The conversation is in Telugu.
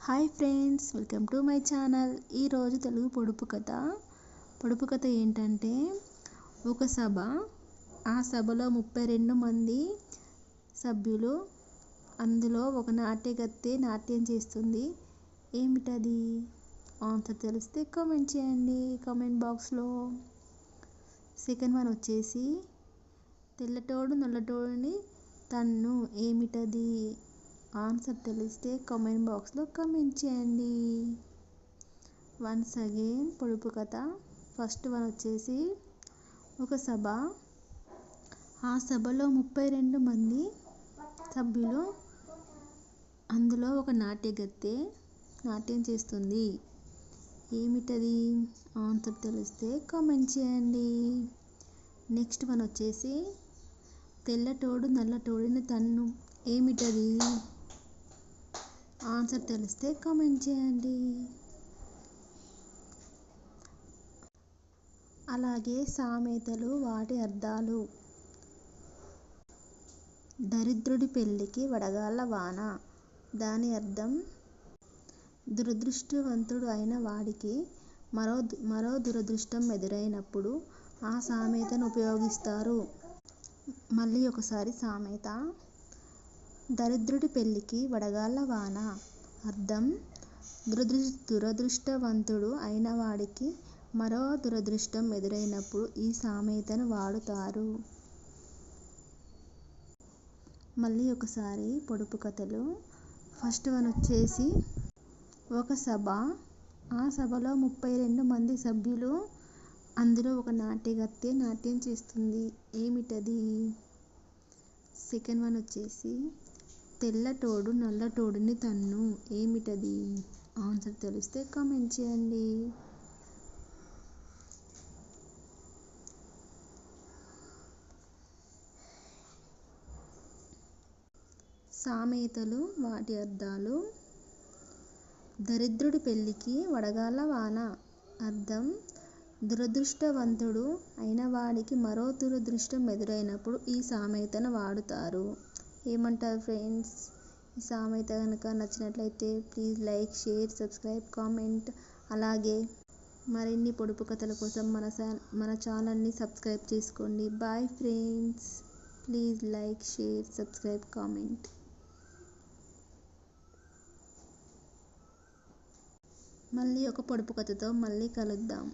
Hi friends, welcome to my channel. ఈరోజు తెలుగు పొడుపు కథ ఏంటంటే, ఒక సభ. ఆ సభలో 32 మంది సభ్యులు. అందులో ఒక నాట్యగత్తె నాట్యం చేస్తుంది. ఏమిటది? ఆన్సర్ తెలిస్తే కామెంట్ చేయండి కామెంట్ బాక్స్లో. సెకండ్ వన్ వచ్చేసి, తెల్లటోడు నల్లటోడిని తన్ను. ఏమిటది? ఆన్సర్ తెలిస్తే కామెంట్ బాక్స్లో కామెంట్ చేయండి. వన్స్ అగైన్ పొడుపు కథ. ఫస్ట్ వన్ వచ్చేసి, ఒక సభ. ఆ సభలో 32 మంది సభ్యులు. అందులో ఒక నాట్యగత్తె నాట్యం చేస్తుంది. ఏమిటది? ఆన్సర్ తెలిస్తే కామెంట్ చేయండి. నెక్స్ట్ వన్ వచ్చేసి, తెల్లటోడు నల్లటోడిని తన్ను. ఏమిటది? ఆన్సర్ తెలిస్తే కామెంట్ చేయండి. అలాగే సామెతలు, వాటి అర్థాలు. దరిద్రుడి పెళ్ళికి వడగాళ్ళ వాన. దాని అర్థం, దురదృష్టవంతుడు అయిన వాడికి మరో దురదృష్టం ఎదురైనప్పుడు ఆ సామెతను ఉపయోగిస్తారు. మళ్ళీ ఒకసారి సామెత. దరిద్రుడి పెళ్ళికి వడగాళ్ళ వాన. అర్థం, దురదృష్టవంతుడు అయిన వాడికి మరో దురదృష్టం ఎదురైనప్పుడు ఈ సామెతను వాడుతారు. మళ్ళీ ఒకసారి పొడుపు కథలు. ఫస్ట్ వన్ వచ్చేసి, ఒక సభ. ఆ సభలో 32 మంది సభ్యులు. అందులో ఒక నాట్యగత్తె నాట్యం చేస్తుంది. ఏమిటది? సెకండ్ వన్ వచ్చేసి, తెల్లటోడు నల్లటోడిని తన్ను. ఏమిటది? ఆన్సర్ తెలిస్తే కామెంట్ చేయండి. సామెతలు, వాటి అర్థాలు. దరిద్రుడి పెళ్ళికి వడగాళ్ళ వాన. అర్థం, దురదృష్టవంతుడు అయిన వాడికి మరో దురదృష్టం ఎదురైనప్పుడు ఈ సామెతను వాడుతారు. ఏమంటారు ఫ్రెండ్స్? ఈ సామెత కనుక నచ్చినట్లయితే please like, share, subscribe, comment. అలాగే మరిన్ని పొడుపు కథల కోసం మన ఛానల్ని సబ్స్క్రైబ్ చేసుకోండి. Bye friends. Please like, share, subscribe, comment. మళ్ళీ ఒక పొడుపు కథతో మళ్ళీ కలుద్దాం.